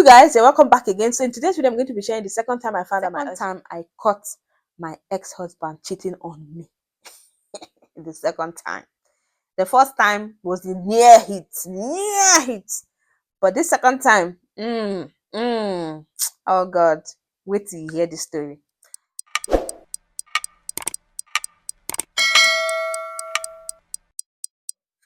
You guys, you're welcome back again. So in today's video, I'm going to be sharing the second time I found out I caught my ex-husband cheating on me. The second time. The first time was the near hit. But this second time, oh God, wait till you hear the story.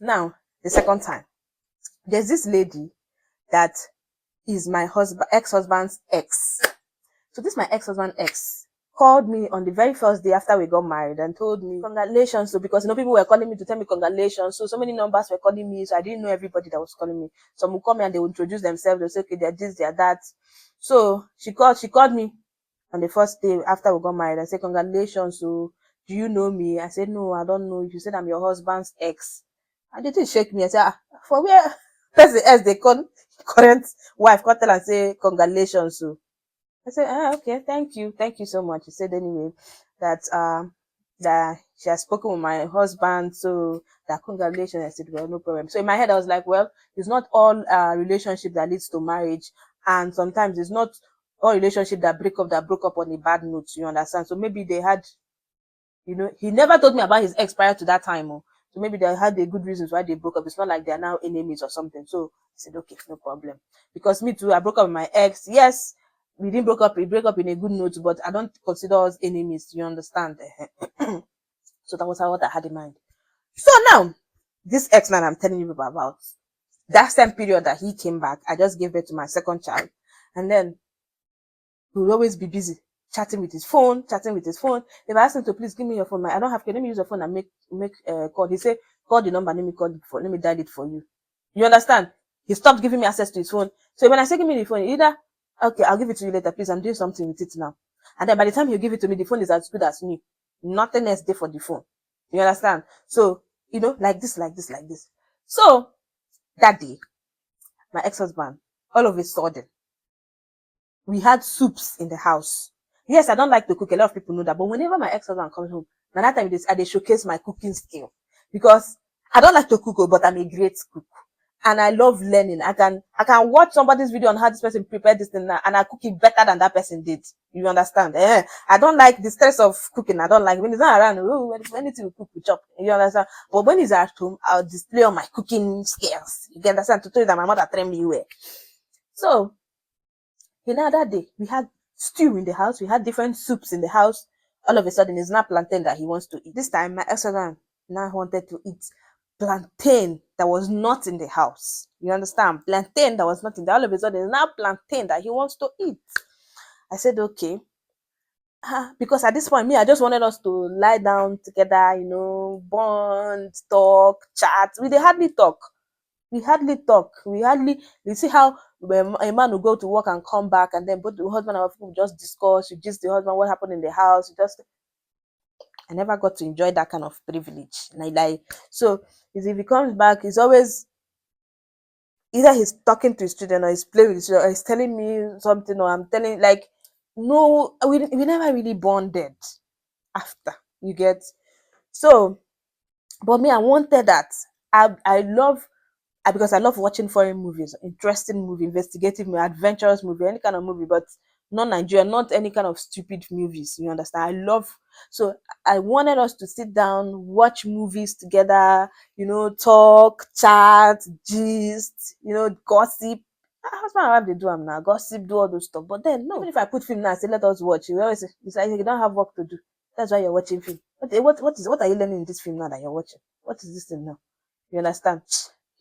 Now, the second time, there's this lady that is my ex-husband's ex. So this my ex-husband ex called me on the very first day after we got married and told me congratulations. So because people were calling me to tell me congratulations, so many numbers were calling me, so I didn't know everybody that was calling me. Some would call me and they would introduce themselves. They'll say, okay, they're this, they're that. So she called me on the first day after we got married and said, congratulations. So do you know me? I said, no, I don't know. You said I'm your husband's ex. And they didn't shake me. I said, for where? Person else they call current wife, call tell and say congratulations. So I said, okay, thank you so much. She said anyway that that she has spoken with my husband, so that congratulations. I said, well, no problem. So in my head, I was like, well, it's not all relationship that leads to marriage, and sometimes it's not all relationship that broke up on a bad note. You understand? So maybe they had, he never told me about his ex prior to that time. So maybe they had the good reasons why they broke up. It's not like they're now enemies or something. So I said, okay, no problem. Because me too, I broke up with my ex. Yes, we broke up in a good note, but I don't consider us enemies. You understand? So that was what I had in mind. So now, this ex that I'm telling you about, that same period that he came back, I just gave birth to my second child. And then he would always be busy chatting with his phone. If I asked him to please give me your phone, I don't have, let me use your phone and make call. He said, call the number, let me dial it for you. You understand? He stopped giving me access to his phone. So when I say give me the phone, either, okay, I'll give it to you later, please, I'm doing something with it now. And then by the time he'll give it to me, the phone is as good as new. Nothing else there for the phone. You understand? So, like this. So, that day, my ex-husband, all of a sudden, we had soups in the house. Yes, I don't like to cook. A lot of people know that. But whenever my ex-husband comes home, now that time I showcase my cooking skill. Because I don't like to cook, but I'm a great cook. And I love learning. I can watch somebody's video on how this person prepared this thing and I cook it better than that person did. You understand? I don't like the stress of cooking. I don't like when he's not around. Anything we cook, we chop. You understand? But when he's at home, I'll display all my cooking skills. You can understand? To tell you that my mother trained me well. So, that day, we had stew in the house. We had different soups in the house. All of a sudden, it's not plantain that he wants to eat. This time, my ex-husband now wanted to eat plantain that was not in the house. You understand? Plantain that was not in there. All of a sudden, it's now plantain that he wants to eat. I said, okay. Because at this point, I just wanted us to lie down together, bond, talk, chat. We hardly talk. We see how when a man will go to work and come back, and then both the husband and wife will just discuss, you just the husband what happened in the house. I never got to enjoy that kind of privilege. So if he comes back, he's always either he's talking to his children or he's playing with his children or he's telling me something or I'm telling no, we never really bonded after, you get. So, but me, I wanted that. I love because I love watching foreign movies, interesting movie, investigative movie, adventurous movie, any kind of movie, but not Nigeria, not any kind of stupid movies. You understand? So I wanted us to sit down, watch movies together, talk, chat, gist, gossip. Husband and wife, they do them now, gossip, do all those stuff. But then, no, even if I put film now, I say, let us watch. You always say, it's like you don't have work to do. That's why you're watching film. What are you learning in this film now that you're watching? What is this thing now? You understand?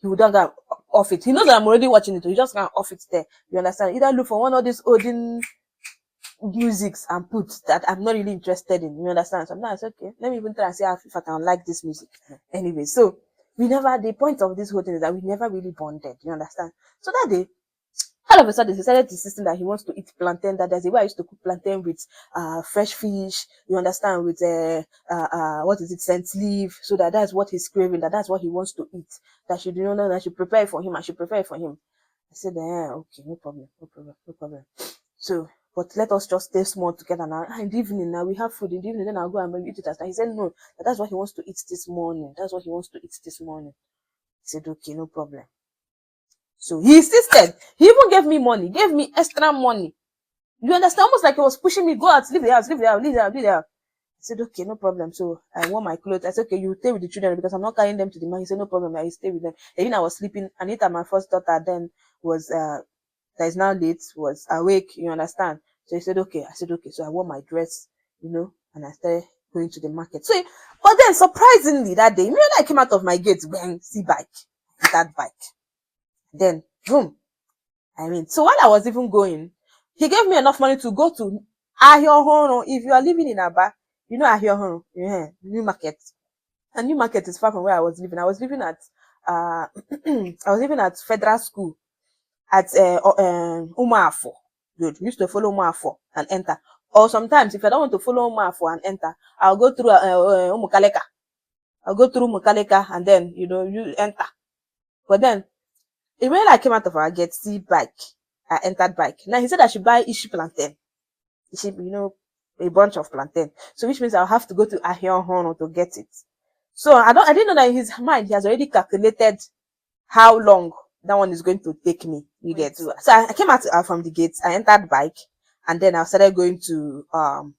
He would not go off it. He knows that I'm already watching it. He just can't off it there. You understand? Either look for one of these olden musics and put that I'm not really interested in. You understand? Sometimes, okay, let me even try and see if I can like this music. Anyway, so the point of this whole thing is that we never really bonded. You understand? So that day, all of a sudden, he decided insisting that he wants to eat plantain. That there's a way I used to cook plantain with fresh fish. You understand? With what is it, scent leaf. So that's what he's craving. That's what he wants to eat. That should that I should prepare it for him. I should prepare it for him. I said, okay, no problem. So, but let us just stay small together now. In the evening, now we have food. In the evening, then I'll go and maybe eat it. He said, no, that's what he wants to eat this morning. I said, okay, no problem. So he insisted. He even gave me money, gave me extra money. You understand? Almost like he was pushing me, go out, leave the house, leave the house, leave the house, leave the house. I said, okay, no problem. So I wore my clothes. I said, okay, you stay with the children because I'm not carrying them to the market. He said, no problem. I stay with them. Even I was sleeping. Anita, my first daughter, then was, that is now late, was awake. You understand? So he said, okay. I said, okay. So I wore my dress, and I started going to the market. So, but then surprisingly that day, immediately I came out of my gate, bang, see bike, that bike. Then, boom. So while I was even going, he gave me enough money to go to Ahiohoro. If you are living in Aba, you know Ahiohoro, yeah, New Market. And New Market is far from where I was living. I was living at, I was living at Federal School at Umuafo. Good. We used to follow Umuafo and enter. Or sometimes, if I don't want to follow Umuafo and enter, I'll go through Umukaleka. I'll go through Umukaleka and then, you enter. But then, when I came out of our gate, see bike, I entered bike. Now he said I should buy Ishi plantain. Ishi, a bunch of plantain. So which means I'll have to go to Ahiohono to get it. So I didn't know that in his mind, he has already calculated how long that one is going to take me. You get to. So I came out from the gate, I entered bike, and then I started going to, to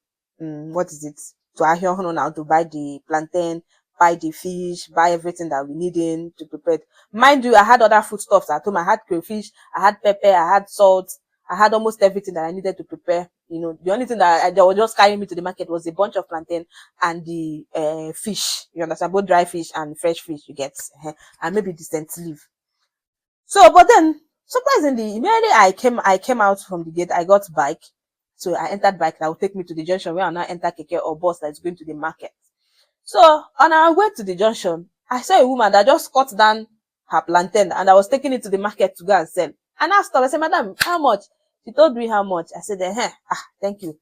Ahiohono now to buy the plantain, buy the fish, buy everything that we needed to prepare. Mind you, I had other foodstuffs at home. I had crayfish, I had pepper, I had salt, I had almost everything that I needed to prepare. The only thing that was just carrying me to the market was a bunch of plantain and the fish. You understand? Both dry fish and fresh fish you get. And maybe the scent leaf. So, but then, surprisingly, immediately I came out from the gate, I got bike. So I entered bike that will take me to the junction where I'll now enter keke or bus that is going to the market. So on our way to the junction, I saw a woman that just cut down her plantain and I was taking it to the market to go and sell. And I asked her, I said, madam, how much? She told me how much. I said, thank you.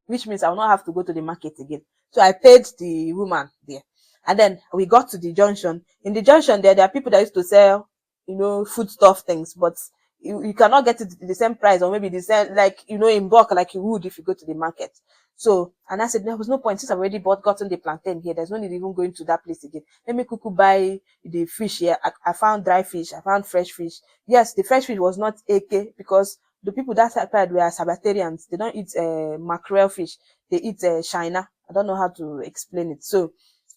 Which means I will not have to go to the market again. So I paid the woman there. And then we got to the junction. In the junction there are people that used to sell, foodstuff things, but you cannot get it the same price or maybe the same, like, in bulk like you would if you go to the market. So, and I said, there was no point since I've already gotten the plantain here. There's no need even going to that place again. Let me kuku buy the fish here. I found dry fish. I found fresh fish. Yes, the fresh fish was not AK because the people that side were Sabbatarians. They don't eat mackerel fish. They eat China. I don't know how to explain it. So,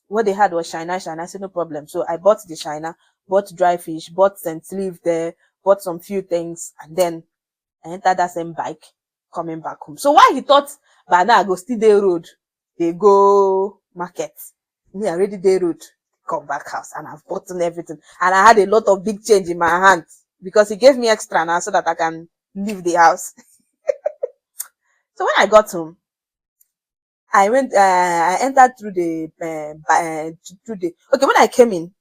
what they had was China. I said, no problem. So I bought the China, bought dry fish, bought some sleeve there, bought some few things, and then I entered that same bike coming back home. So why he thought by now I go still day road, they go market. Me already day road, come back house, and I've bought everything. And I had a lot of big change in my hand because he gave me extra now so that I can leave the house. So when I got home, I entered through okay, when I came in,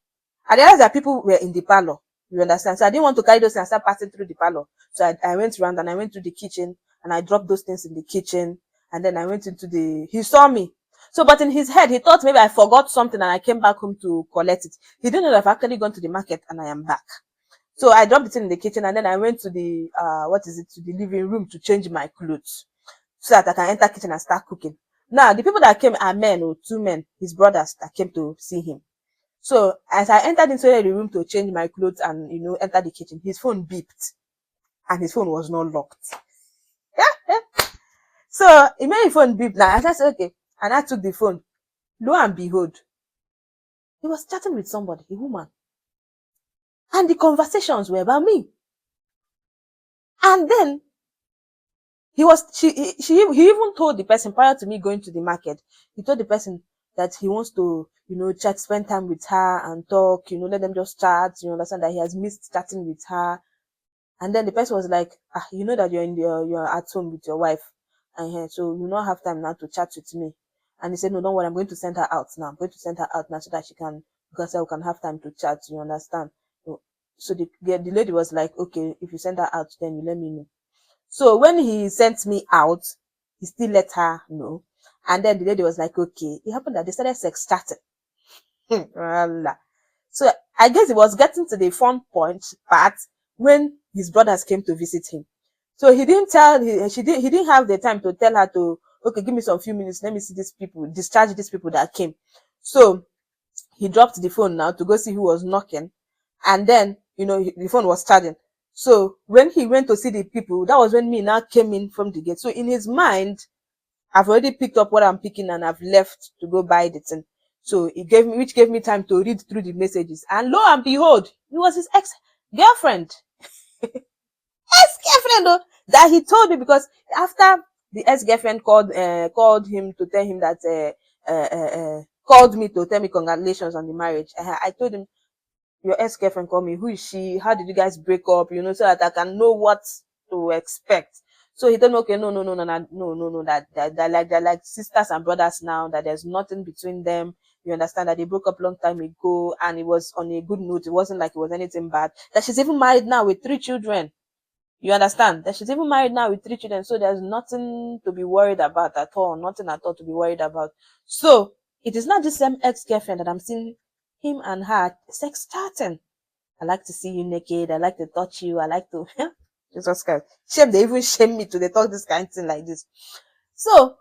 I realized that people were in the parlor. You understand? So I didn't want to carry those things and start passing through the parlor. So I went around and I went to the kitchen and I dropped those things in the kitchen. And then I went into he saw me. So, but in his head, he thought maybe I forgot something and I came back home to collect it. He didn't know that I've actually gone to the market and I am back. So I dropped it in the kitchen and then I went to the, to the living room to change my clothes so that I can enter kitchen and start cooking. Now, the people that came are men or two men, his brothers that came to see him. So as I entered into the room to change my clothes and, enter the kitchen, his phone beeped and his phone was not locked. So it made his phone beep now. I said, okay. And I took the phone. Lo and behold, he was chatting with somebody, a woman. And the conversations were about me. And then he even told the person prior to me going to the market, he told the person that he wants to, chat, spend time with her and talk, let them just chat, understand that he has missed chatting with her. And then the person was like, you know that you're at home with your wife, and so you don't have time now to chat with me. And he said, no, don't worry, I'm going to send her out now. I'm going to send her out now so that because we can have time to chat, you understand? So the lady was like, okay, if you send her out, then you let me know. So when he sent me out, he still let her know. And then the lady was like, okay. It happened that they started sex chatting. So I guess it was getting to the fun part when his brothers came to visit him. So he didn't he didn't have the time to tell her to, okay, give me some few minutes. Let me see these people, discharge these people that came. So he dropped the phone now to go see who was knocking. And then, the phone was charging. So when he went to see the people, that was when me now came in from the gate. So in his mind, I've already picked up what I'm picking and I've left to go buy the thing. So it gave me, which gave me time to read through the messages. And lo and behold, it was his ex-girlfriend. Ex-girlfriend, though, that he told me, because after the ex-girlfriend called him to tell him that called me to tell me congratulations on the marriage. I told him, your ex-girlfriend called me. Who is she? How did you guys break up? You know, so that I can know what to expect. So he told me, okay, no, that they're like sisters and brothers now, that there's nothing between them. You understand that they broke up long time ago and it was on a good note. It wasn't like it was anything bad. That she's even married now with 3 children. You understand? That she's even married now with 3 children. So there's nothing to be worried about at all. Nothing at all to be worried about. So it is not the same ex-girlfriend that I'm seeing him and her sex starting. I like to see you naked. I like to touch you. I like to, Jesus Christ. Shame, they even shame me to they talk this kind of thing like this. So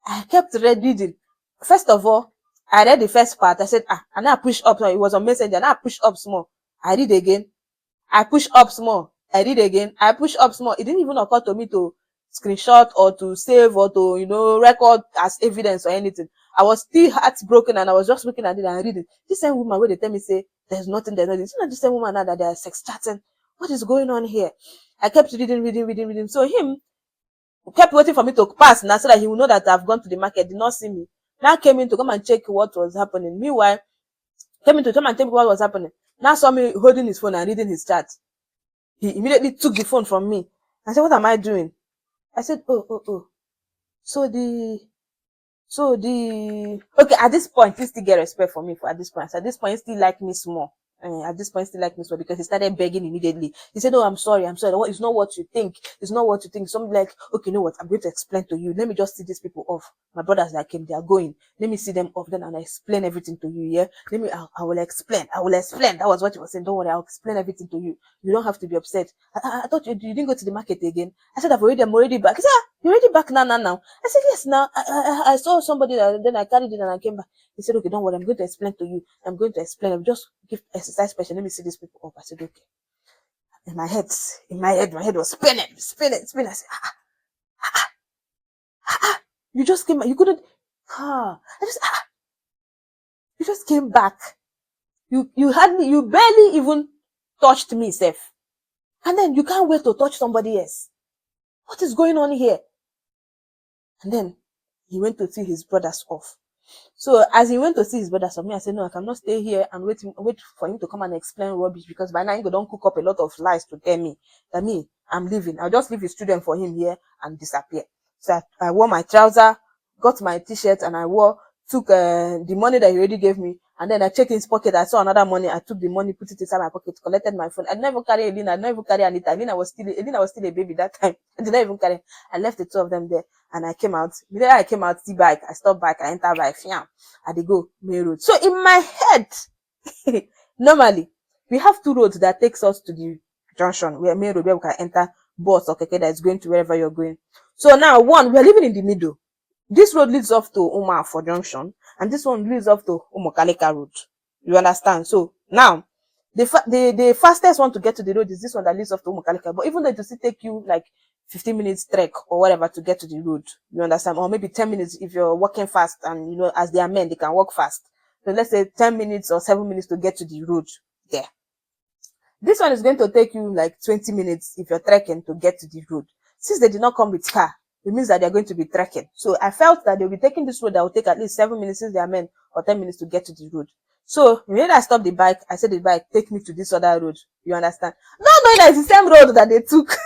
I kept reading. First of all, I read the first part. I said, and now I push up. It was on Messenger. And I push up small. I read again. I push up small. I read again. I push up small. It didn't even occur to me to screenshot or to save or to, record as evidence or anything. I was still heartbroken and I was just looking at it and reading. This same woman where they tell me, say, there's nothing, there's nothing. It's not the same woman now that they are sex chatting. What is going on here? I kept reading. So him kept waiting for me to pass now so that he will know that I've gone to the market, did not see me. Now came in to come and check what was happening. Meanwhile, came in to come and check what was happening. Now saw me holding his phone and reading his chat. He immediately took the phone from me. I said, what am I doing? I said, oh. Okay, at this point, he still get respect for me at this point. So at this point, he still like me small. At this point, still like me small because he started begging immediately. He said, oh, I'm sorry. It's not what you think. It's not what you think. Something like, okay, you know what? I'm going to explain to you. Let me just see these people off. My brothers that came, they are going. Let me see them off then and I explain everything to you, yeah? I will explain. That was what you were saying. Don't worry, I'll explain everything to you. You don't have to be upset. I thought you didn't go to the market again. I said, I'm already back. He said, you're already back now. I said, yes, now. I saw somebody that then I carried it and I came back. He said, okay, don't worry. I'm going to explain to you. I'll just give exercise question. Let me see these people up. I said, okay. My head was spinning. I said, you just came back. You couldn't, you just came back. You barely even touched me, Seth. And then you can't wait to touch somebody else. What is going on here? And then he went to see his brothers off. So as he went to see his brothers off, me, I said, no, I cannot stay here and wait for him to come and explain rubbish, because by now he don't cook up a lot of lies to tell me that I'm leaving. I'll just leave his student for him here and disappear. So I wore my trouser, got my t-shirt, and took the money that he already gave me, and then I checked his pocket. I saw another money. I took the money, put it inside my pocket, collected my phone. I never carry Elena. I never carry Anita. Elena was still a baby that time. I did not even carry. I left the 2 of them there, and I came out. Immediately I came out, see bike. I stopped bike. I enter bike. I did go main road. So in my head, normally we have 2 roads that takes us to the junction, where main road, where we can enter bus or keke that is going to wherever you're going. So now one, we're living in the middle. This road leads off to Umafo Junction, and this one leads off to Umokaleka Road. You understand? So now, the fastest one to get to the road is this one that leads off to Umokaleka. But even though it will still take you like 15 minutes trek or whatever to get to the road, you understand? Or maybe 10 minutes if you're walking fast, and as they are men, they can walk fast. So let's say 10 minutes or 7 minutes to get to the road there. This one is going to take you like 20 minutes if you're trekking to get to the road. Since they did not come with car, it means that they're going to be trekking. So I felt that they'll be taking this road that will take at least 7 minutes since they are men, or 10 minutes to get to the road. So when I stopped the bike, I said the bike, take me to this other road. You understand? Not knowing that it's the same road that they took.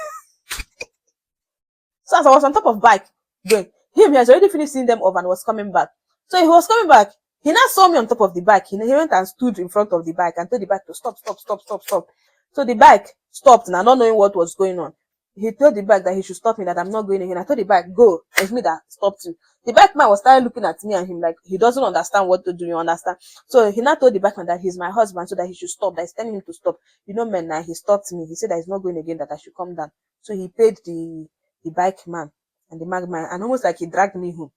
So as I was on top of bike going, he has already finished seeing them off and was coming back. So he was coming back. He now saw me on top of the bike. He went and stood in front of the bike and told the bike to stop. So the bike stopped, and not knowing what was going on. He told the bike that he should stop me, that I'm not going again. I told the bike, go. It's me that stopped you. The bike man was started looking at me and him like he doesn't understand what to do, you understand? So he now told the bike man that he's my husband, so that he should stop, that he's telling him to stop. Man, now he stopped me. He said that he's not going again, that I should come down. So he paid the bike man and the mag man, and almost like he dragged me home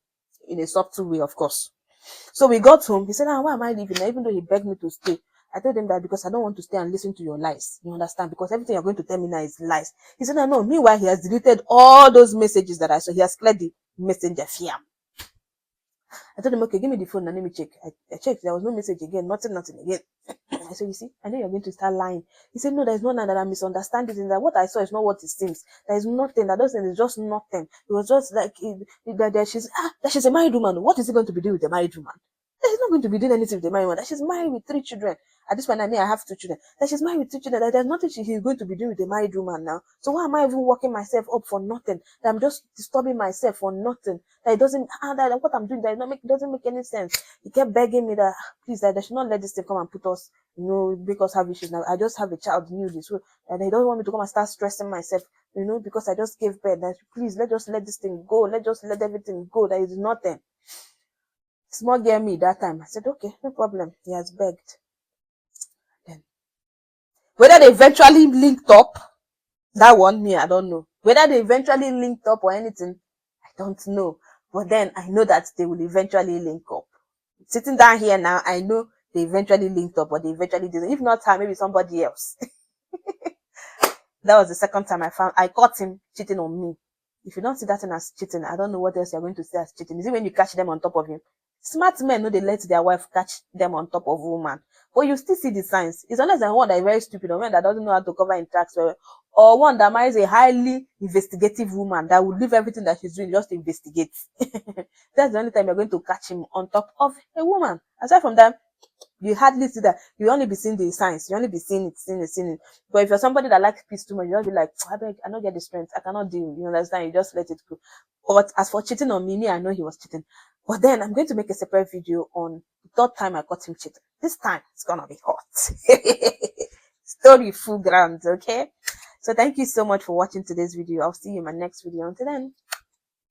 in a subtle way, of course. So we got home. He said, why am I leaving? Even though he begged me to stay. I told him that because I don't want to stay and listen to your lies. You understand? Because everything you're going to tell me now is lies. He said, no. Meanwhile, he has deleted all those messages that I saw. He has cleared the messenger fiam. I told him, okay, give me the phone and let me check. I checked. There was no message again. Nothing again. I said, you see, I know you're going to start lying. He said, no, there's no that I misunderstand it. And that what I saw is not what it seems. There is nothing. That doesn't, it's just nothing. It was just like, that she's a married woman. What is it going to be doing with a married woman? She's not going to be doing anything with the married woman. That she's married with 3 children. At this point, I have 2 children. That she's married with 2 children. That there's nothing she's going to be doing with a married woman now. So why am I even working myself up for nothing? That I'm just disturbing myself for nothing. That it doesn't, that what I'm doing, that doesn't make any sense. He kept begging me that, please, that they should not let this thing come and put us, make us have issues now. I just have a child newly, so and he doesn't want me to come and start stressing myself, because I just gave birth. That please, let this thing go. Let everything go. There is nothing. Small girl me that time. I said, okay, no problem. He has begged. Then, whether they eventually linked up, that one, me, I don't know. Whether they eventually linked up or anything, I don't know. But then I know that they will eventually link up. Sitting down here now, I know they eventually linked up, or they eventually didn't. If not her, maybe somebody else. That was the second time I caught him cheating on me. If you don't see that thing as cheating, I don't know what else you're going to see as cheating. Is it when you catch them on top of him? Smart men know they let their wife catch them on top of a woman. But you still see the signs. It's unless one that is very stupid, or one that doesn't know how to cover in tracks well, or one that marries a highly investigative woman that will leave everything that she's doing just to investigate. That's the only time you're going to catch him on top of a woman. Aside from that, you hardly see that. You only be seeing the signs. You only be seeing it. But if you're somebody that likes peace too much, you'll be like, I don't get the strength. I cannot deal. You understand? You just let it go. But as for cheating on me, I know he was cheating. But then I'm going to make a separate video on the 3rd time I caught him cheating. This time it's gonna be hot. Story full ground, okay? So thank you so much for watching today's video. I'll see you in my next video. Until then.